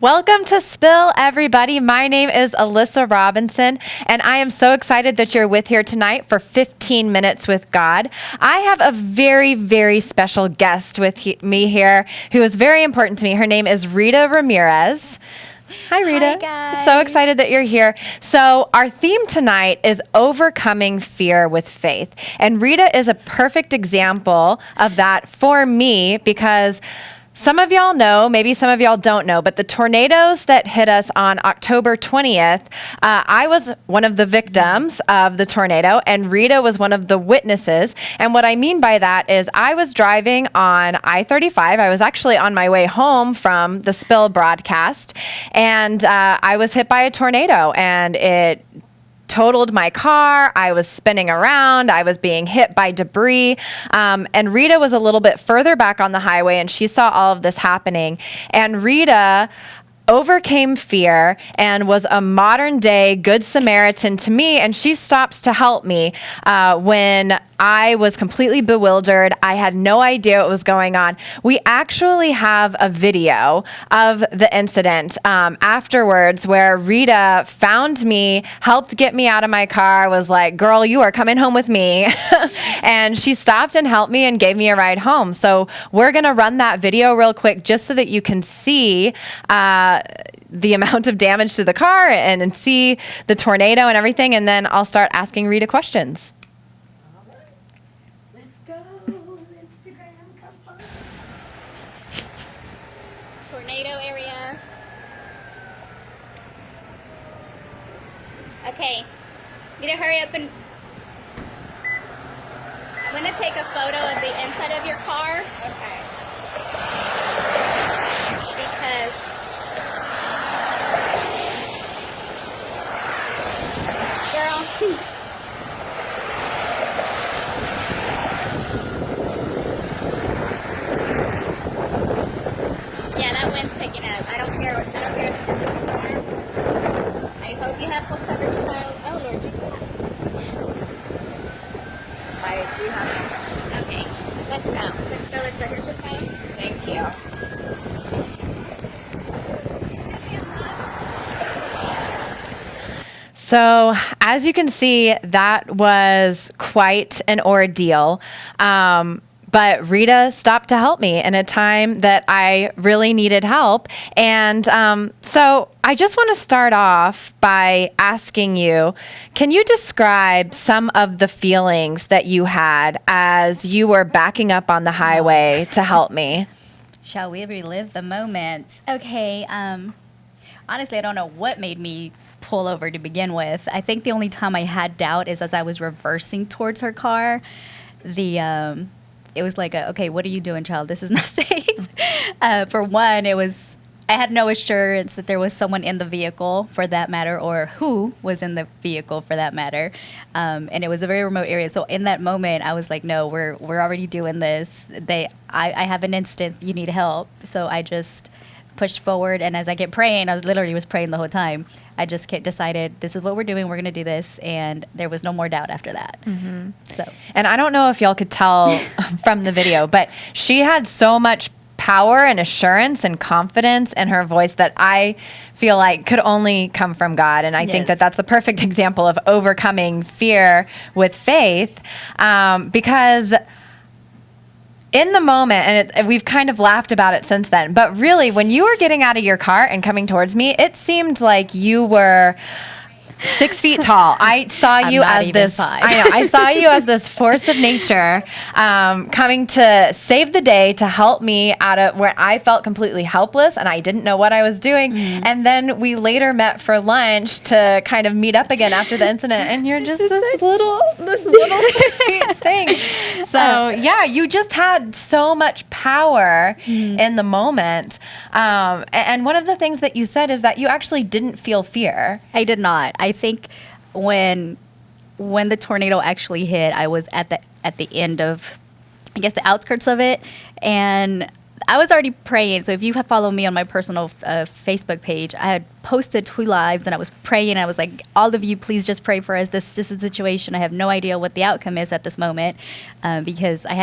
Welcome to Spill, everybody. My name is Alyssa Robinson, and I am so excited that you're with here tonight for 15 Minutes with God. I have a very, very special guest with me here who is very important to me. Her name is Rita Ramirez. Hi, Rita. Hi, guys. So excited that you're here. So our theme tonight is overcoming fear with faith. And Rita is a perfect example of that for me because some of y'all know, maybe some of y'all don't know, but the tornadoes that hit us on October 20th, I was one of the victims of the tornado, and Rita was one of the witnesses. And what I mean by that is I was driving on I-35. I was actually on my way home from the Spill broadcast, and I was hit by a tornado, and it totaled my car. I was spinning around. I was being hit by debris. And Rita was a little bit further back on the highway, and she saw all of this happening. And Rita overcame fear and was a modern day good Samaritan to me, and she stops to help me when I was completely bewildered. I had no idea what was going on. We actually have a video of the incident afterwards where Rita found me, helped get me out of my car, was like, girl, you are coming home with me. And she stopped and helped me and gave me a ride home. So we're going to run that video real quick just so that you can see the amount of damage to the car and see the tornado and everything. And then I'll start asking Rita questions. Let's go. Instagram, come on. Tornado area. Okay. Need to hurry up and... I'm going to take a photo of the inside of your car. Okay. Because... Girl. Yeah, that wind's picking up. I don't care. It's just a storm. I hope you have full coverage, child. Oh, Lord Jesus. I do have Okay, let's go. Let's go. Here's your phone. Thank you. So as you can see, that was quite an ordeal. But Rita stopped to help me in a time that I really needed help. And so I just want to start off by asking you, can you describe some of the feelings that you had as you were backing up on the highway to help me? Shall we relive the moment? Okay, honestly, I don't know what made me pull over to begin with. I think the only time I had doubt is as I was reversing towards her car. It was like, okay, what are you doing, child? This is not safe. For one, I had no assurance that there was someone in the vehicle for that matter, or who was in the vehicle for that matter. And it was a very remote area. So in that moment, I was like, no, we're already doing this. I have an instance, you need help. So I just pushed forward. And as I kept praying, I literally was praying the whole time. I just decided this is what we're doing. We're going to do this. And there was no more doubt after that. Mm-hmm. So, and I don't know if y'all could tell from the video, but she had so much power and assurance and confidence in her voice that I feel like could only come from God. And I think that that's the perfect example of overcoming fear with faith, because in the moment, and we've kind of laughed about it since then, but really when you were getting out of your car and coming towards me, it seemed like you were 6 feet tall. I saw you as this. 5. I know. I saw you as this force of nature, coming to save the day, to help me out of where I felt completely helpless and I didn't know what I was doing. Mm. And then we later met for lunch to kind of meet up again after the incident. And you're just this little sweet thing. So yeah, you just had so much power in the moment. And one of the things that you said is that you actually didn't feel fear. I did not. I think when the tornado actually hit, I was at the end of, I guess, the outskirts of it, and I was already praying. So if you have followed me on my personal Facebook page, I had posted 2 lives, and I was praying. I was like, all of you, please just pray for us. This is a situation. I have no idea what the outcome is at this moment, because I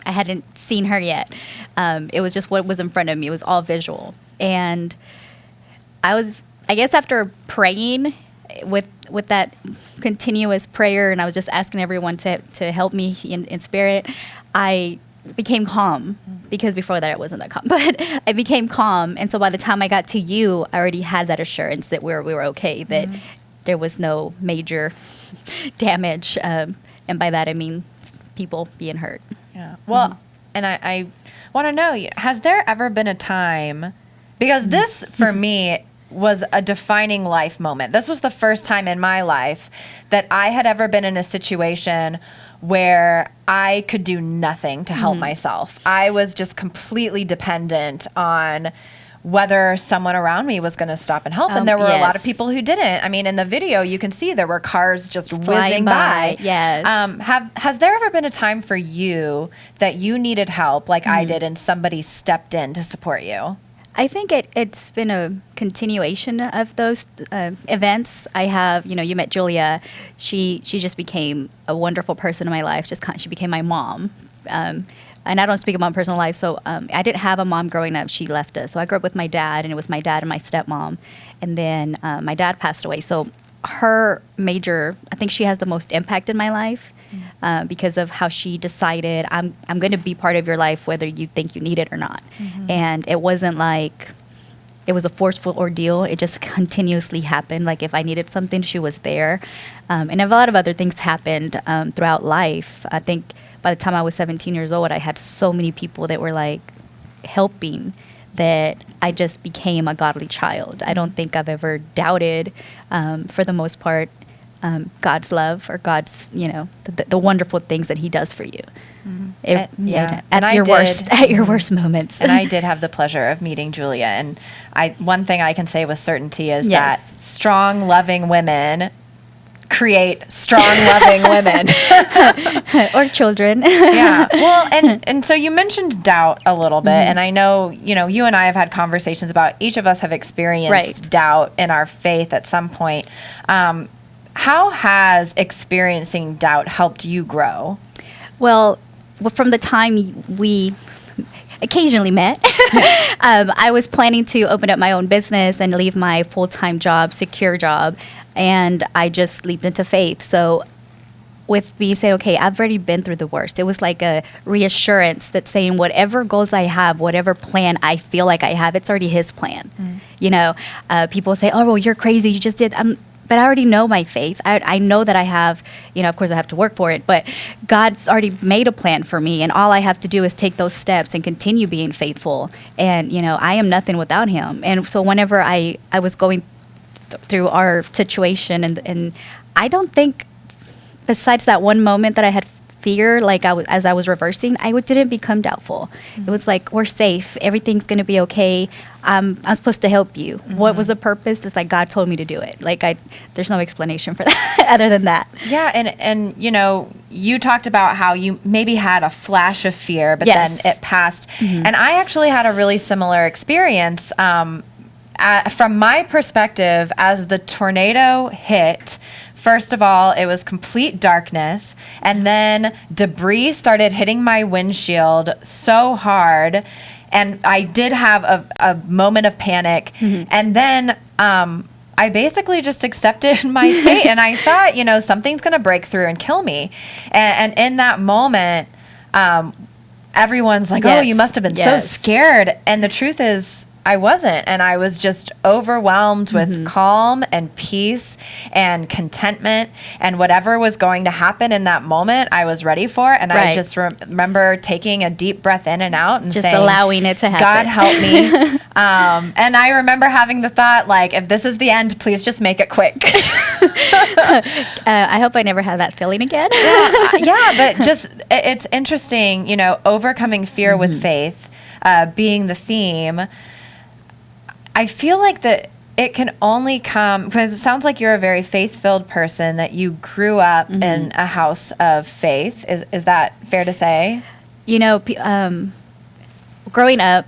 hadn't seen her yet. It was just what was in front of me. It was all visual, and I guess after praying with that continuous prayer, and I was just asking everyone to help me in spirit, I became calm, because before that I wasn't that calm, but I became calm. And so by the time I got to you, I already had that assurance that we were okay, that there was no major damage. And by that I mean people being hurt. Yeah. Well, and I want to know, has there ever been a time, because this for me was a defining life moment. This was the first time in my life that I had ever been in a situation where I could do nothing to help myself. I was just completely dependent on whether someone around me was going to stop and help. And there were a lot of people who didn't. I mean, in the video, you can see there were cars just whizzing by. Yes. Has there ever been a time for you that you needed help like I did and somebody stepped in to support you? I think it's been a continuation of those events. I have, you met Julia. She just became a wonderful person in my life. She became my mom. And I don't speak about my personal life, so I didn't have a mom growing up. She left us. So I grew up with my dad, and it was my dad and my stepmom. And then my dad passed away. So I think she has the most impact in my life because of how she decided, I'm going to be part of your life whether you think you need it or not. And it wasn't like it was a forceful ordeal. It just continuously happened. Like if I needed something, she was there. And a lot of other things happened throughout life. I think by the time I was 17 years old, I had so many people that were like helping, that I just became a godly child. I don't think I've ever doubted, for the most part, God's love or God's, the wonderful things that He does for you. At your worst moments. And I did have the pleasure of meeting Julia. And one thing I can say with certainty is that strong, loving women create strong, loving women. Or children. Yeah. Well, and so you mentioned doubt a little bit, and I know, you and I have had conversations about each of us have experienced doubt in our faith at some point. How has experiencing doubt helped you grow? Well, from the time we occasionally met, I was planning to open up my own business and leave my full-time job, secure job, and I just leaped into faith. So with me saying, okay, I've already been through the worst, it was like a reassurance that saying whatever goals I have, whatever plan I feel like I have, it's already His plan. People say, oh, well, you're crazy, you just did. But I already know my faith. I know that I have, of course I have to work for it, but God's already made a plan for me, and all I have to do is take those steps and continue being faithful. And, I am nothing without Him. And so whenever I was going through our situation, and I don't think, besides that one moment that I had fear, like as I was reversing, I didn't become doubtful. It was like, we're safe. Everything's going to be okay. I'm supposed to help you. What was the purpose? It's like God told me to do it. Like there's no explanation for that other than that. Yeah. And you talked about how you maybe had a flash of fear, but then it passed. And I actually had a really similar experience. From my perspective, as the tornado hit, first of all, it was complete darkness, and then debris started hitting my windshield so hard, and I did have a moment of panic, and then I basically just accepted my fate, and I thought, something's going to break through and kill me, and in that moment, everyone's like, oh, you must have been so scared, and the truth is, I wasn't, and I was just overwhelmed with calm and peace and contentment, and whatever was going to happen in that moment, I was ready for, and I just remember taking a deep breath in and out and just saying, allowing it to happen. God help me. And I remember having the thought, like, if this is the end, please just make it quick. I hope I never have that feeling again. But just, it's interesting, overcoming fear with faith, being the theme. I feel like that it can only come, because it sounds like you're a very faith-filled person, that you grew up in a house of faith. Is that fair to say? Growing up,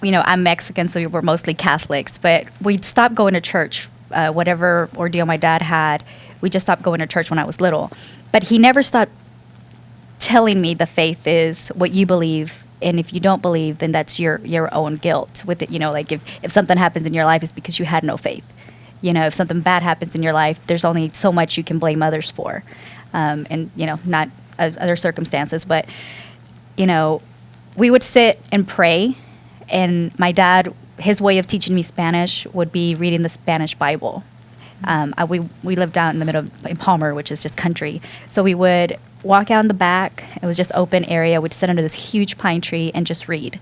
I'm Mexican, so we're mostly Catholics, but we stopped going to church. Whatever ordeal my dad had, we just stopped going to church when I was little. But he never stopped telling me the faith is what you believe And if you don't believe, then that's your own guilt with it. Like if something happens in your life, it's because you had no faith. If something bad happens in your life, there's only so much you can blame others for. And, not other circumstances. But, we would sit and pray. And my dad, his way of teaching me Spanish would be reading the Spanish Bible. We lived out in the middle in Palmer, which is just country. So we would walk out in the back. It was just open area. We'd sit under this huge pine tree and just read.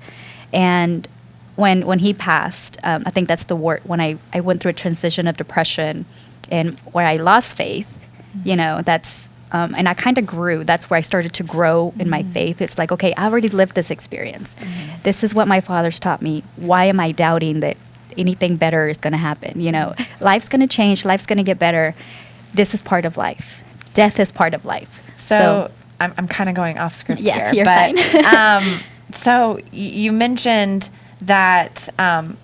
And when he passed, I think that's the word, when I went through a transition of depression and where I lost faith, that's, and I kind of grew. That's where I started to grow in my faith. It's like, okay, I already lived this experience. This is what my father's taught me. Why am I doubting that anything better is going to happen? Life's going to change. Life's going to get better. This is part of life. Death is part of life. So I'm kind of going off script here. You're fine. So you mentioned that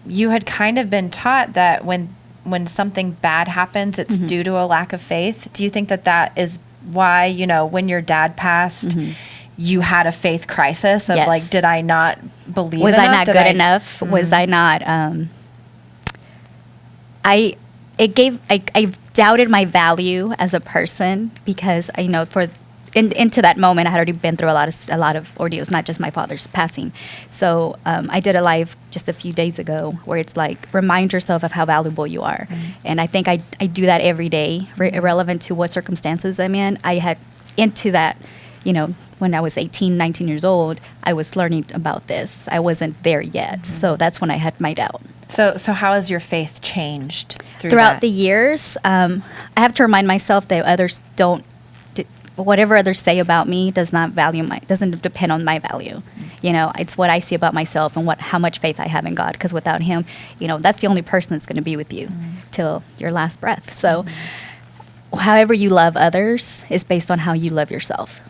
you had kind of been taught that when something bad happens, it's due to a lack of faith. Do you think that is why, when your dad passed, you had a faith crisis of Yes. like, did I not believe Was enough? I not good enough? Was I not, I doubted my value as a person because into that moment I had already been through a lot of ordeals, not just my father's passing. So I did a live just a few days ago where it's like, remind yourself of how valuable you are. And I think I do that every day, irrelevant to what circumstances I'm in. I had into that, when I was 18, 19 years old, I was learning about this. I wasn't there yet. So that's when I had my doubt. So how has your faith changed throughout the years? I have to remind myself that others whatever others say about me doesn't depend on my value. It's what I see about myself and how much faith I have in God. Because without Him, that's the only person that's going to be with you till your last breath. So, however you love others is based on how you love yourself.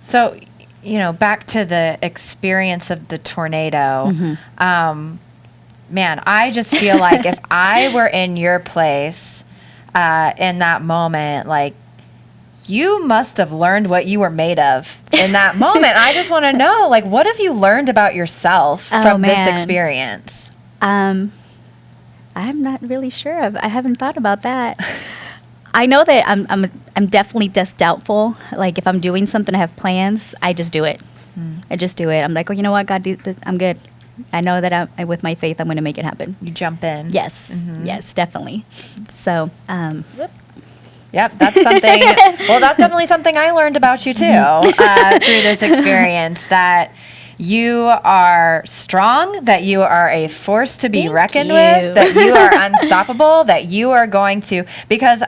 So, back to the experience of the tornado. Man, I just feel like if I were in your place in that moment, like, you must have learned what you were made of in that moment. I just want to know, like, what have you learned about yourself from this experience? I'm not really sure. I haven't thought about that. I know that I'm definitely just doubtful. Like if I'm doing something, I have plans, I just do it. I just do it. I'm like, oh, you know what, God, I'm good. I know that with my faith, I'm going to make it happen. You jump in. Yes. Yes, definitely. So, Yep, that's something. Well, that's definitely something I learned about you too through this experience. That you are strong, that you are a force to be reckoned with, that you are unstoppable, that you are going to, because,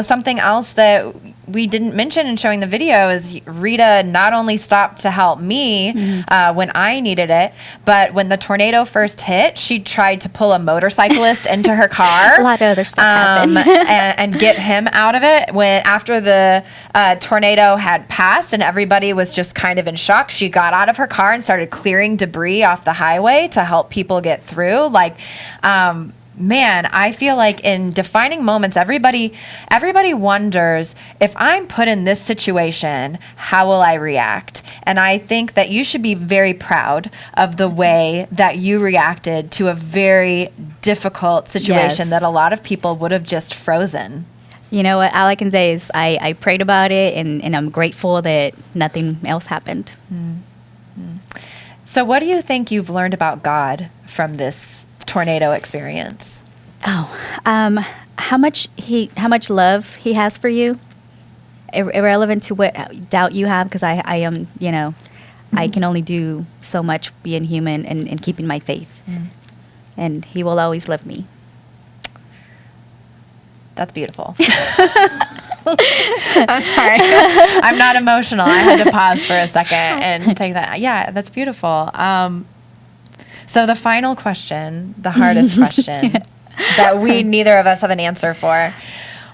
something else that we didn't mention in showing the video is Rita not only stopped to help me when I needed it, but when the tornado first hit, she tried to pull a motorcyclist into her car. A lot of other stuff happened. and get him out of it. After the tornado had passed and everybody was just kind of in shock, she got out of her car and started clearing debris off the highway to help people get through. Like, man, I feel like in defining moments, everybody wonders, if I'm put in this situation, how will I react? And I think that you should be very proud of the way that you reacted to a very difficult situation that a lot of people would have just frozen. You know what, all I can say is I prayed about it and I'm grateful that nothing else happened. So what do you think you've learned about God from this tornado experience? How much love He has for you, irrelevant to what doubt you have, because I am, I can only do so much being human and keeping my faith. And He will always love me. That's beautiful. I'm sorry. I'm not emotional. I had to pause for a second and take that. Yeah, that's beautiful. So the final question, the hardest question that neither of us have an answer for.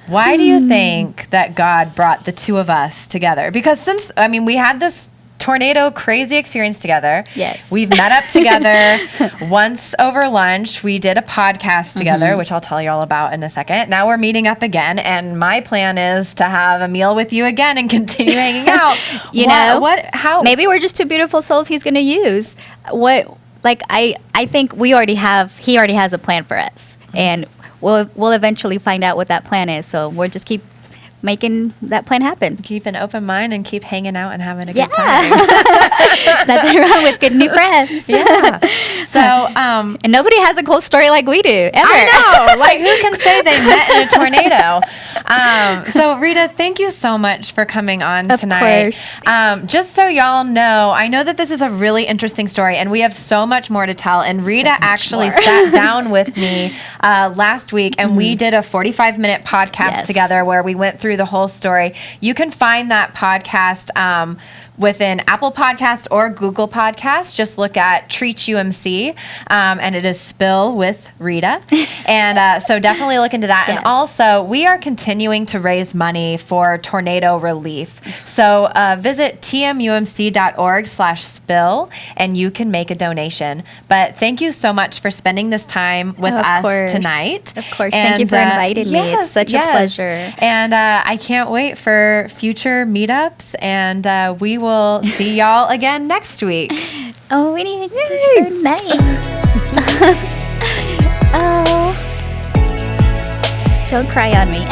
Why do you think that God brought the two of us together? Because we had this tornado crazy experience together. Yes. We've met up together once over lunch. We did a podcast together, which I'll tell you all about in a second. Now we're meeting up again, and my plan is to have a meal with you again and continue hanging out. How? Maybe we're just two beautiful souls he's going to use. I think he already has a plan for us, and we'll eventually find out what that plan is. So we'll just keep making that plan happen. Keep an open mind and keep hanging out and having a good time. There's nothing wrong with good new friends. Yeah. So, and nobody has a cool story like we do, ever. I know. Like, who can say they met in a tornado? So, Rita, thank you so much for coming on tonight. Of course. Just so y'all know, I know that this is a really interesting story, and we have so much more to tell. And Rita actually sat down with me last week, and we did a 45-minute podcast together where we went through the whole story. You can find that podcast within Apple Podcasts or Google Podcasts. Just look at Trietsch UMC, and it is Spill with Rita. And so definitely look into that. Yes. And also, we are continuing to raise money for tornado relief. So visit tmumc.org/spill, and you can make a donation. But thank you so much for spending this time with us tonight. Of course. Thank you for inviting me. It's such a pleasure. And I can't wait for future meetups, and we will see y'all again next week. Oh, anything so nice. Oh, don't cry on me.